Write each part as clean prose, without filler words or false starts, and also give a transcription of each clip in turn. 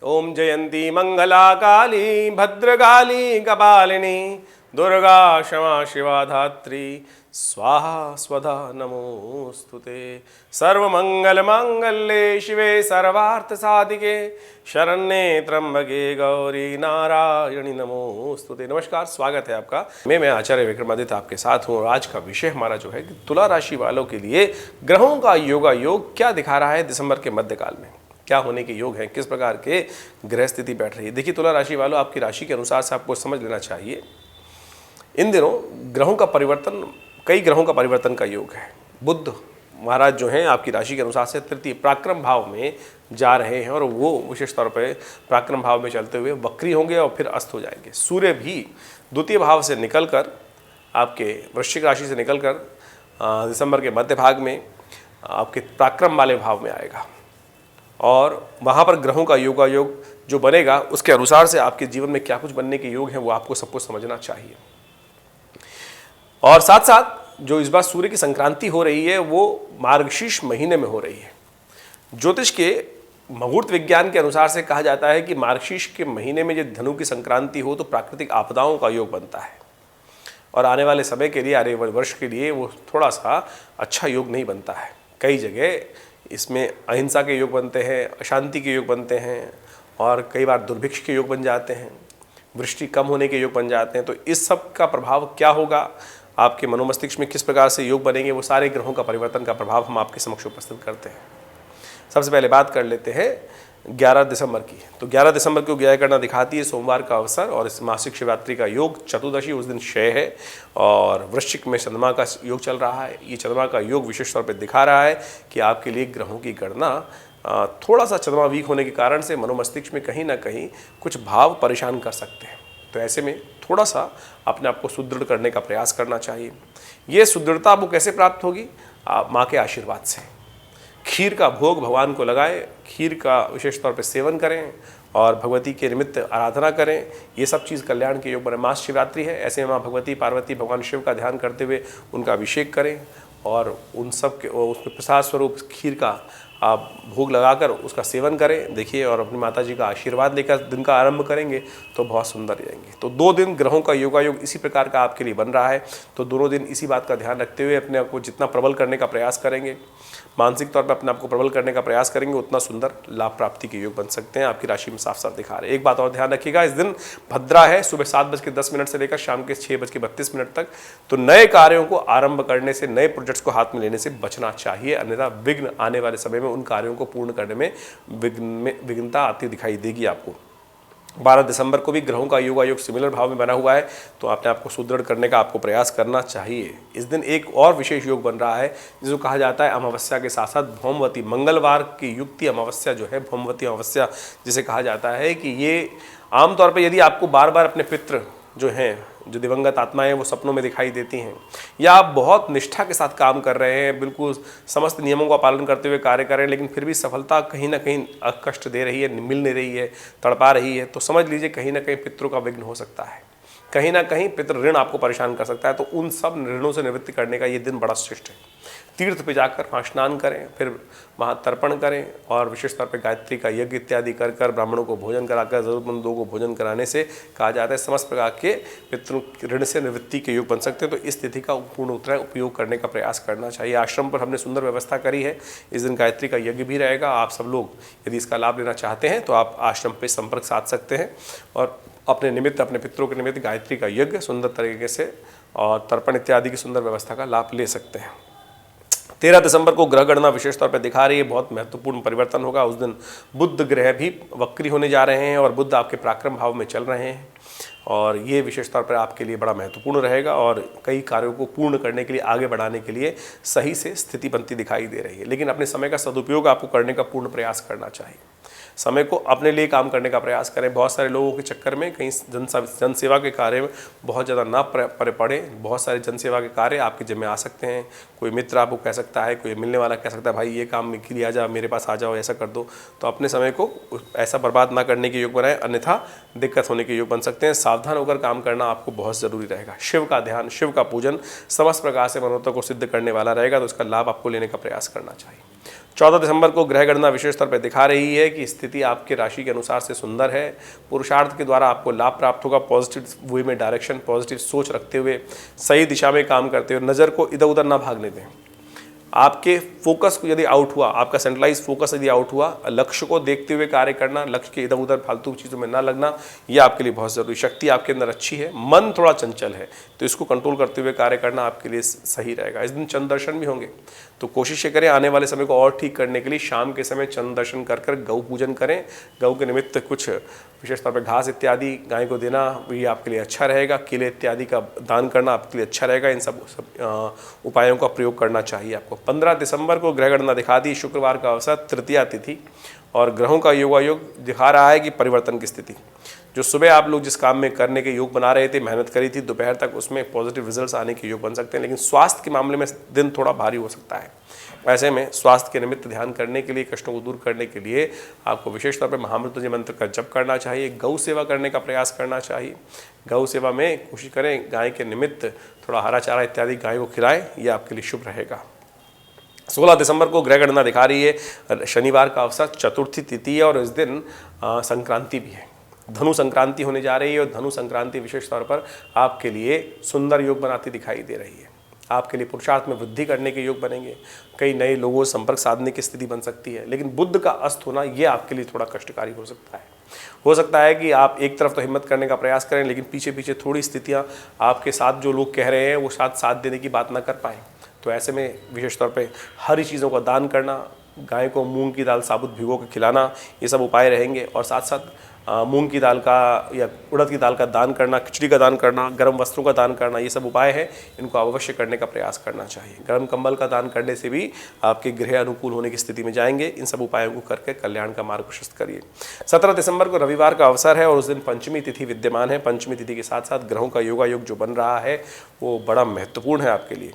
ओम जयंती मंगला काली भद्रकाली कपालिनी दुर्गा क्षमा शिवा धात्री स्वाहा स्वधा नमोस्तुते। सर्वमंगल मांगल्ये शिवे सर्वार्थ साधिके शरण्ये त्र्यंबके गौरी नारायणी नमोस्तुते। नमस्कार, स्वागत है आपका। मैं आचार्य विक्रमादित्य आपके साथ हूँ और आज का विषय हमारा जो है कि तुला राशि वालों के लिए ग्रहों का योग क्या दिखा रहा है दिसंबर के मध्यकाल में, क्या होने के योग हैं, किस प्रकार के ग्रह स्थिति बैठ रही है। देखिए तुला राशि वालों, आपकी राशि के अनुसार से आपको समझ लेना चाहिए इन दिनों ग्रहों का परिवर्तन, कई ग्रहों का परिवर्तन का योग है। बुध महाराज जो हैं आपकी राशि के अनुसार से तृतीय पराक्रम भाव में जा रहे हैं और वो विशेष तौर पर पराक्रम भाव में चलते हुए वक्री होंगे और फिर अस्त हो जाएंगे। सूर्य भी द्वितीय भाव से निकलकर आपके वृश्चिक राशि से निकलकर दिसंबर के मध्य भाग में आपके पराक्रम वाले भाव में आएगा और वहाँ पर ग्रहों का योग जो बनेगा उसके अनुसार से आपके जीवन में क्या कुछ बनने के योग हैं वो आपको सब कुछ समझना चाहिए। और साथ साथ जो इस बार सूर्य की संक्रांति हो रही है वो मार्गशीर्ष महीने में हो रही है। ज्योतिष के मुहूर्त विज्ञान के अनुसार से कहा जाता है कि मार्गशीर्ष के महीने में जब धनु की संक्रांति हो तो प्राकृतिक आपदाओं का योग बनता है और आने वाले समय के लिए, आने वाले वर्ष के लिए वो थोड़ा सा अच्छा योग नहीं बनता है। कई जगह इसमें अहिंसा के योग बनते हैं, अशांति के योग बनते हैं और कई बार दुर्भिक्ष के योग बन जाते हैं, वृष्टि कम होने के योग बन जाते हैं। तो इस सब का प्रभाव क्या होगा, आपके मनोमस्तिष्क में किस प्रकार से योग बनेंगे, वो सारे ग्रहों का परिवर्तन का प्रभाव हम आपके समक्ष उपस्थित करते हैं। सबसे पहले बात कर लेते हैं 11 दिसंबर की। तो 11 दिसंबर को ग्रह गणना दिखाती है सोमवार का अवसर और इस मासिक शिवरात्रि का योग चतुर्दशी उस दिन क्षय है और वृश्चिक में चंद्रमा का योग चल रहा है। ये चंद्रमा का योग विशेष तौर पर दिखा रहा है कि आपके लिए ग्रहों की गणना थोड़ा सा चंद्रमा वीक होने के कारण से मनोमस्तिष्क में कहीं ना कहीं कुछ भाव परेशान कर सकते हैं। तो ऐसे में थोड़ा सा अपने आप को सुदृढ़ करने का प्रयास करना चाहिए। ये सुदृढ़ता आपको कैसे प्राप्त होगी? माँ के आशीर्वाद से। खीर का भोग भगवान को लगाएं, खीर का विशेष तौर पर सेवन करें और भगवती के निमित्त आराधना करें। ये सब चीज़ कल्याण के योग बने। मास शिवरात्रि है, ऐसे में माँ भगवती पार्वती भगवान शिव का ध्यान करते हुए उनका अभिषेक करें और उन सब के उसके प्रसाद स्वरूप खीर का आप भोग लगाकर उसका सेवन करें। देखिए और अपनी माता जी का आशीर्वाद लेकर दिन का आरंभ करेंगे तो बहुत सुंदर रहेंगे। तो 2 दिन ग्रहों का योग इसी प्रकार का आपके लिए बन रहा है। तो दोनों दिन इसी बात का ध्यान रखते हुए अपने आप को जितना प्रबल करने का प्रयास करेंगे, मानसिक तौर पर अपने आप को प्रबल करने का प्रयास करेंगे, उतना सुंदर लाभ प्राप्ति के योग बन सकते हैं। आपकी राशि में साफ साफ दिखा रहे हैं। एक बात और ध्यान रखिएगा, इस दिन भद्रा है, सुबह 7:10 से लेकर शाम के 6:32 तक। तो नए कार्यों को आरंभ करने से, नए प्रोजेक्ट्स को हाथ में लेने से बचना चाहिए, अन्यथा विघ्न आने वाले समय में उन कार्यों को पूर्ण करने में विघ्नता आती दिखाई देगी आपको। 12 दिसंबर को भी ग्रहों का योग सिमिलर भाव में बना हुआ है, तो अपने आप को सुदृढ़ करने का आपको प्रयास करना चाहिए। इस दिन एक और विशेष योग बन रहा है जिसको कहा जाता है अमावस्या के साथ साथ भौमवती, मंगलवार की युक्ति अमावस्या जो है, भौमवती अमावस्या जिसे कहा जाता है कि ये आमतौर पर यदि आपको बार बार अपने पितृ जो हैं, जो दिवंगत आत्माएं वो सपनों में दिखाई देती हैं, या आप बहुत निष्ठा के साथ काम कर रहे हैं, बिल्कुल समस्त नियमों का पालन करते हुए कार्य कर रहे हैं, लेकिन फिर भी सफलता कहीं ना कहीं कष्ट दे रही है, मिल नहीं रही है, तड़पा रही है, तो समझ लीजिए कहीं ना कहीं पितरों का विघ्न हो सकता है, कहीं ना कहीं पितृ ऋण आपको परेशान कर सकता है। तो उन सब ऋणों से निवृत्ति करने का ये दिन बड़ा श्रेष्ठ है। तीर्थ पे जाकर वहाँ स्नान करें, फिर वहाँ तर्पण करें और विशेष तौर पे गायत्री का यज्ञ इत्यादि कर ब्राह्मणों को भोजन कराकर, ज़रूरतमंद लोगों को भोजन कराने से कहा जाता है समस्त प्रकार के पितरों ऋण से निवृत्ति के योग बन सकते हैं। तो इस तिथि का पूर्ण उत्तर उपयोग करने का प्रयास करना चाहिए। आश्रम पर हमने सुंदर व्यवस्था करी है, इस दिन गायत्री का यज्ञ भी रहेगा। आप सब लोग यदि इसका लाभ लेना चाहते हैं तो आप आश्रम पर संपर्क साध सकते हैं और अपने निमित्त, अपने पितरों के निमित्त गायत्री का यज्ञ सुंदर तरीके से और तर्पण इत्यादि की सुंदर व्यवस्था का लाभ ले सकते हैं। 13 दिसंबर को ग्रह गणना विशेष तौर पर दिखा रही है, बहुत महत्वपूर्ण परिवर्तन होगा। उस दिन बुध ग्रह भी वक्री होने जा रहे हैं और बुध आपके पराक्रम भाव में चल रहे हैं और ये विशेष तौर पर आपके लिए बड़ा महत्वपूर्ण रहेगा और कई कार्यों को पूर्ण करने के लिए, आगे बढ़ाने के लिए सही से स्थिति बनती दिखाई दे रही है। लेकिन अपने समय का सदुपयोग आपको करने का पूर्ण प्रयास करना चाहिए। समय को अपने लिए काम करने का प्रयास करें। बहुत सारे लोगों के चक्कर में कहीं जनसेवा के कार्य में बहुत ज़्यादा ना पड़े। बहुत सारे जनसेवा के कार्य आपके जिम्मे आ सकते हैं। कोई मित्र आपको कह सकता है, कोई मिलने वाला कह सकता है, भाई ये काम के लिए आ जा, मेरे पास आ जाओ, ऐसा कर दो। तो अपने समय को ऐसा बर्बाद ना करने के योग बनाएं, अन्यथा दिक्कत होने के योग बन सकते हैं। सावधान होकर काम करना आपको बहुत ज़रूरी रहेगा। शिव का ध्यान, शिव का पूजन समस्त प्रकार से मनोरथ को सिद्ध करने वाला रहेगा, तो इसका लाभ आपको लेने का प्रयास करना चाहिए। 14 दिसंबर को ग्रह गणना विशेष तौर पर दिखा रही है कि स्थिति आपके राशि के अनुसार से सुंदर है। पुरुषार्थ के द्वारा आपको लाभ प्राप्त होगा। पॉजिटिव वे में डायरेक्शन, पॉजिटिव सोच रखते हुए, सही दिशा में काम करते हुए, नज़र को इधर उधर ना भागने दें। आपके फोकस को यदि आउट हुआ, आपका सेंट्रलाइज फोकस यदि आउट हुआ, लक्ष्य को देखते हुए कार्य करना, लक्ष्य के इधर उधर फालतू चीज़ों में ना लगना, यह आपके लिए बहुत ज़रूरी। शक्ति आपके अंदर अच्छी है, मन थोड़ा चंचल है, तो इसको कंट्रोल करते हुए कार्य करना आपके लिए सही रहेगा। इस दिन चंद्र दर्शन भी होंगे, तो कोशिश करें आने वाले समय को और ठीक करने के लिए शाम के समय चंद्र दर्शन कर कर गौ पूजन करें। गौ के निमित्त कुछ विशेष तौर पर घास इत्यादि गाय को देना ये आपके लिए अच्छा रहेगा। केले इत्यादि का दान करना आपके लिए अच्छा रहेगा। इन सब उपायों का प्रयोग करना चाहिए आपको। 15 दिसंबर को ग्रह गणना दिखा दी, शुक्रवार का अवसर, तृतीया तिथि, और ग्रहों का योगायोग दिखा रहा है कि परिवर्तन की स्थिति। जो सुबह आप लोग जिस काम में करने के योग बना रहे थे, मेहनत करी थी, दोपहर तक उसमें पॉजिटिव रिजल्ट्स आने के योग बन सकते हैं, लेकिन स्वास्थ्य के मामले में दिन थोड़ा भारी हो सकता है। ऐसे में स्वास्थ्य के निमित्त ध्यान करने के लिए, कष्टों को दूर करने के लिए आपको विशेष तौर पर महामृत्युंजय मंत्र का जप करना चाहिए। गौ सेवा करने का प्रयास करना चाहिए। गौ सेवा में कोशिश करें गाय के निमित्त थोड़ा हरा चारा इत्यादि गाय को खिलाएं, यह आपके लिए शुभ रहेगा। 16 दिसंबर को ग्रह गणना दिखा रही है, शनिवार का अवसर, चतुर्थी तिथि है, और इस दिन संक्रांति भी है। धनु संक्रांति होने जा रही है, और धनु संक्रांति विशेष तौर पर आपके लिए सुंदर योग बनाती दिखाई दे रही है। आपके लिए पुरुषार्थ में वृद्धि करने के योग बनेंगे। कई नए लोगों से संपर्क साधने की स्थिति बन सकती है, लेकिन बुध का अस्त होना यह आपके लिए थोड़ा कष्टकारी हो सकता है। हो सकता है कि आप एक तरफ तो हिम्मत करने का प्रयास करें, लेकिन पीछे पीछे थोड़ी स्थितियां आपके साथ जो लोग कह रहे हैं वो साथ देने की बात ना कर पाएँ। तो ऐसे में विशेष तौर पे हरी चीज़ों का दान करना, गाय को मूंग की दाल साबुत भिगो के खिलाना, ये सब उपाय रहेंगे। और साथ साथ मूंग की दाल का या उड़द की दाल का दान करना, खिचड़ी का दान करना, गर्म वस्त्रों का दान करना, ये सब उपाय हैं, इनको अवश्य करने का प्रयास करना चाहिए। गर्म कंबल का दान करने से भी आपके गृह अनुकूल होने की स्थिति में जाएंगे। इन सब उपायों को करके कल्याण का मार्ग प्रशस्त करिए। 17 दिसंबर को रविवार का अवसर है, और उस दिन पंचमी तिथि विद्यमान है। पंचमी तिथि के साथ साथ ग्रहों का योगायोग जो बन रहा है वो बड़ा महत्वपूर्ण है आपके लिए,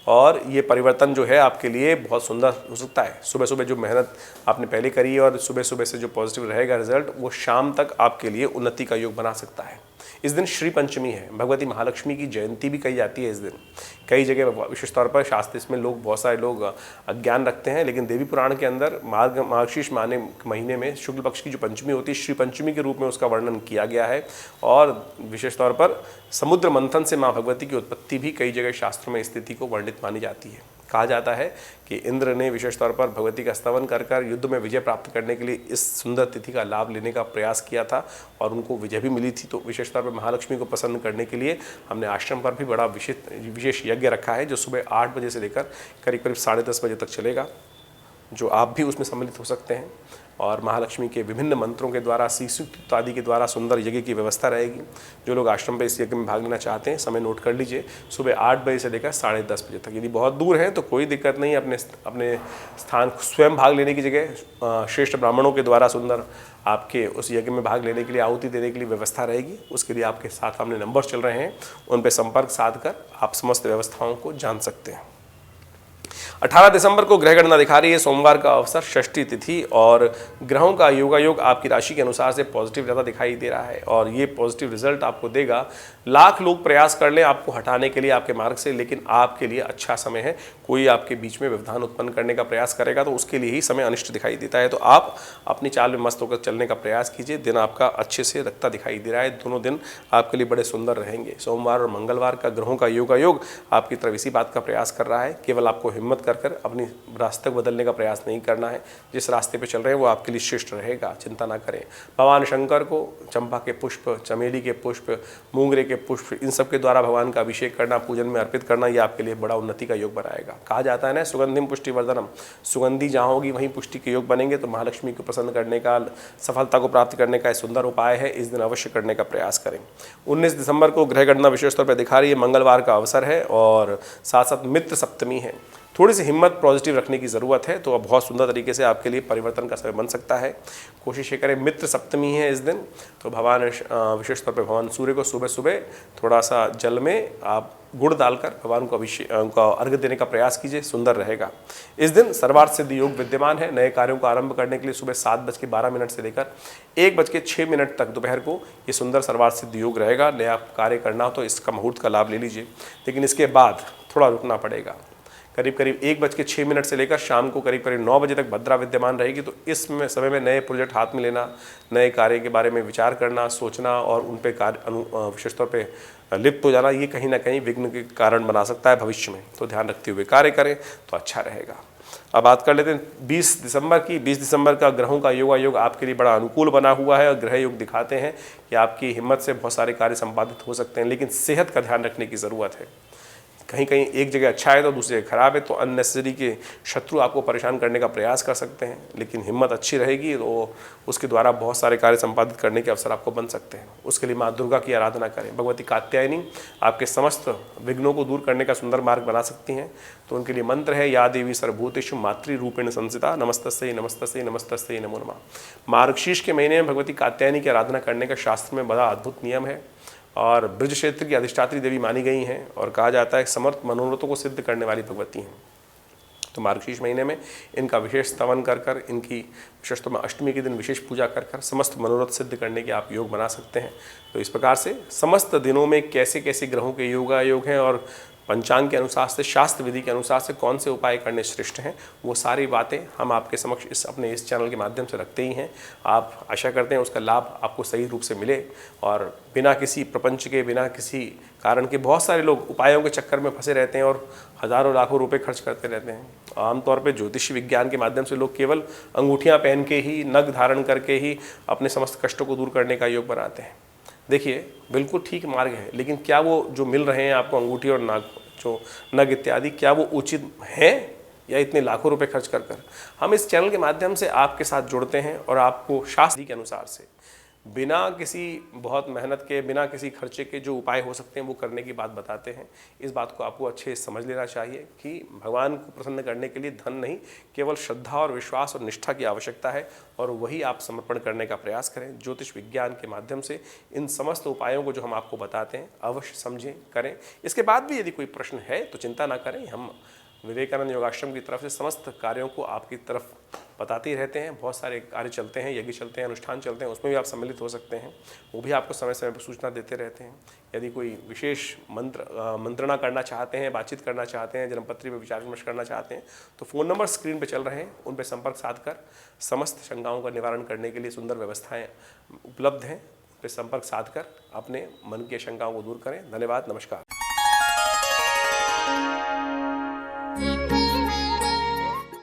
और ये परिवर्तन जो है आपके लिए बहुत सुंदर हो सकता है। सुबह सुबह जो मेहनत आपने पहले करी है और सुबह सुबह से जो पॉजिटिव रहेगा रिजल्ट, वो शाम तक आपके लिए उन्नति का योग बना सकता है। इस दिन श्री पंचमी है, भगवती महालक्ष्मी की जयंती भी कही जाती है इस दिन। कई जगह विशेष तौर पर शास्त्र इसमें बहुत सारे लोग अज्ञान रखते हैं, लेकिन देवी पुराण के अंदर मार्गशीर्ष महीने में शुक्ल पक्ष की जो पंचमी होती है, श्री पंचमी के रूप में उसका वर्णन किया गया है। और विशेष तौर पर समुद्र मंथन से माँ भगवती की उत्पत्ति भी कई जगह शास्त्रों में स्थिति को वर्णित मानी जाती है। कहा जाता है कि इंद्र ने विशेष तौर पर भगवती का स्तवन कर युद्ध में विजय प्राप्त करने के लिए इस सुंदर तिथि का लाभ लेने का प्रयास किया था, और उनको विजय भी मिली थी। तो विशेष तौर पर महालक्ष्मी को प्रसन्न करने के लिए हमने आश्रम पर भी बड़ा विशेष यज्ञ रखा है, जो सुबह 8 बजे से लेकर करीब करीब 10:30 बजे तक चलेगा, जो आप भी उसमें सम्मिलित हो सकते हैं। और महालक्ष्मी के विभिन्न मंत्रों के द्वारा, श्रीसूक्त आदि के द्वारा सुंदर यज्ञ की व्यवस्था रहेगी। जो लोग आश्रम पर इस यज्ञ में भाग लेना चाहते हैं, समय नोट कर लीजिए, सुबह 8 बजे से लेकर 10:30 बजे तक। यदि बहुत दूर हैं तो कोई दिक्कत नहीं, अपने स्थान स्वयं भाग लेने की जगह श्रेष्ठ ब्राह्मणों के द्वारा सुंदर आपके उस यज्ञ में भाग लेने के लिए, आहुति देने के लिए व्यवस्था रहेगी। उसके लिए आपके साथ हमने नंबर चल रहे हैं, उन पर संपर्क साध कर आप समस्त व्यवस्थाओं को जान सकते हैं। 18 दिसंबर को ग्रह गणना दिखा रही है, सोमवार का अवसर, षष्ठी तिथि, और ग्रहों का योगायोग आपकी राशि के अनुसार से पॉजिटिव ज़्यादा दिखाई दे रहा है, और ये पॉजिटिव रिजल्ट आपको देगा। लाख लोग प्रयास कर लें आपको हटाने के लिए आपके मार्ग से, लेकिन आपके लिए अच्छा समय है। कोई आपके बीच में व्यवधान उत्पन्न करने का प्रयास करेगा तो उसके लिए ही समय अनिष्ट दिखाई देता है। तो आप अपनी चाल में मस्त होकर चलने का प्रयास कीजिए। दिन आपका अच्छे से रखता दिखाई दे रहा है, दोनों दिन आपके लिए बड़े सुंदर रहेंगे। सोमवार और मंगलवार का ग्रहों का योगायोग आपकी तरफ इसी बात का प्रयास कर रहा है। केवल आपको हिम्मत कर अपनी रास्ते को बदलने का प्रयास नहीं करना है। जिस रास्ते पे चल रहे हैं वो आपके लिए श्रेष्ठ रहेगा, चिंता ना करें। भगवान शंकर को चंपा के पुष्प, चमेली के पुष्प, मूंगरे के पुष्प, इन सब के द्वारा भगवान का अभिषेक करना, पूजन में अर्पित करना, ये आपके लिए बड़ा उन्नति का योग बनाएगा। कहा जाता है ना, सुगंधिम पुष्टिवर्धनम, सुगंधी जहाँ होगी वहीं पुष्टि के योग बनेंगे। तो महालक्ष्मी को प्रसन्न करने का, सफलता को प्राप्त करने का एक सुंदर उपाय है, इस दिन अवश्य करने का प्रयास करें। 19 दिसंबर को ग्रह गणना विशेष तौर पर दिखा रही है, मंगलवार का अवसर है, और साथ साथ मित्र सप्तमी है। थोड़ी सी हिम्मत पॉजिटिव रखने की ज़रूरत है, तो अब बहुत सुंदर तरीके से आपके लिए परिवर्तन का समय बन सकता है। कोशिश ये करें, मित्र सप्तमी है इस दिन, तो भगवान विशेष तौर पे भगवान सूर्य को सुबह सुबह थोड़ा सा जल में आप गुड़ डालकर भगवान को उनका अर्घ्य देने का प्रयास कीजिए, सुंदर रहेगा। इस दिन सर्वार्थ सिद्धि योग विद्यमान है। नए कार्यों को आरंभ करने के लिए सुबह 7:12 से लेकर 1:06 तक दोपहर को ये सुंदर सर्वार्थ सिद्धि योग रहेगा। नया कार्य करना हो तो इसका मुहूर्त का लाभ ले लीजिए, लेकिन इसके बाद थोड़ा रुकना पड़ेगा। करीब करीब 1:06 से लेकर शाम को करीब करीब 9 बजे तक भद्रा विद्यमान रहेगी। तो इस समय में नए प्रोजेक्ट हाथ में लेना, नए कार्य के बारे में विचार करना, सोचना और उन पे कार्य विशेष तौर पे लिप्त हो जाना, ये कहीं ना कहीं विघ्न के कारण बना सकता है भविष्य में। तो ध्यान रखते हुए कार्य करें तो अच्छा रहेगा। अब बात कर लेते हैं 20 दिसंबर की। 20 दिसंबर का ग्रहों का योगायोग आपके लिए बड़ा अनुकूल बना हुआ है और ग्रह योग दिखाते हैं कि आपकी हिम्मत से बहुत सारे कार्य संपादित हो सकते हैं, लेकिन सेहत का ध्यान रखने की ज़रूरत है। कहीं कहीं एक जगह अच्छा है तो दूसरी जगह खराब है, तो अननेसेसरी के शत्रु आपको परेशान करने का प्रयास कर सकते हैं, लेकिन हिम्मत अच्छी रहेगी तो उसके द्वारा बहुत सारे कार्य संपादित करने के अवसर आपको बन सकते हैं। उसके लिए माँ दुर्गा की आराधना करें। भगवती कात्यायनी आपके समस्त विघ्नों को दूर करने का सुंदर मार्ग बना सकती हैं। तो उनके लिए मंत्र है, या देवी सर्वभूतेषु मातृरूपेण संस्थिता नमस्तस्यै नमस्तस्यै नमस्तस्यै नमो नमः। मार्गशीर्ष के महीने में भगवती कात्यायनी की आराधना करने का शास्त्र में बड़ा अद्भुत नियम है और ब्रज क्षेत्र की अधिष्ठात्री देवी मानी गई हैं और कहा जाता है समर्थ मनोरथों को सिद्ध करने वाली भगवती हैं। तो मार्गशीर्ष महीने में इनका विशेष स्तवन कर इनकी विशेषतः में अष्टमी के दिन विशेष पूजा कर समस्त मनोरथ सिद्ध करने के आप योग बना सकते हैं। तो इस प्रकार से समस्त दिनों में कैसे कैसे ग्रहों के योग हैं और पंचांग के अनुसार से, शास्त्र विधि के अनुसार से कौन से उपाय करने श्रेष्ठ हैं, वो सारी बातें हम आपके समक्ष अपने इस चैनल के माध्यम से रखते ही हैं। आप आशा करते हैं उसका लाभ आपको सही रूप से मिले और बिना किसी प्रपंच के, बिना किसी कारण के बहुत सारे लोग उपायों के चक्कर में फंसे रहते हैं और हज़ारों लाखों रुपए खर्च करते रहते हैं। आमतौर पर ज्योतिष विज्ञान के माध्यम से लोग केवल अंगूठियाँ पहन के ही, नग धारण करके ही अपने समस्त कष्टों को दूर करने का योग बनाते हैं। देखिए, बिल्कुल ठीक मार्ग है, लेकिन क्या वो जो मिल रहे हैं आपको अंगूठी और नाग, जो नग इत्यादि, क्या वो उचित हैं या इतने लाखों रुपए खर्च कर हम इस चैनल के माध्यम से आपके साथ जुड़ते हैं और आपको शास्त्र के अनुसार से बिना किसी बहुत मेहनत के, बिना किसी खर्चे के जो उपाय हो सकते हैं वो करने की बात बताते हैं। इस बात को आपको अच्छे से समझ लेना चाहिए कि भगवान को प्रसन्न करने के लिए धन नहीं, केवल श्रद्धा और विश्वास और निष्ठा की आवश्यकता है और वही आप समर्पण करने का प्रयास करें। ज्योतिष विज्ञान के माध्यम से इन समस्त उपायों को जो हम आपको बताते हैं अवश्य समझें, करें। इसके बाद भी यदि कोई प्रश्न है तो चिंता ना करें, हम विवेकानंद योगाश्रम की तरफ से समस्त कार्यों को आपकी तरफ बताते ही रहते हैं। बहुत सारे कार्य चलते हैं, यज्ञ चलते हैं, अनुष्ठान चलते हैं, उसमें भी आप सम्मिलित हो सकते हैं। वो भी आपको समय समय पर सूचना देते रहते हैं। यदि कोई विशेष मंत्रणा करना चाहते हैं, बातचीत करना चाहते हैं, जन्मपत्री पर विचार विमर्श करना चाहते हैं, तो फ़ोन नंबर स्क्रीन पर चल रहे हैं, उन पर संपर्क साध कर समस्त शंकाओं का निवारण करने के लिए सुंदर व्यवस्थाएँ उपलब्ध हैं। उन पर संपर्क साध कर अपने मन की शंकाओं को दूर करें। धन्यवाद, नमस्कार।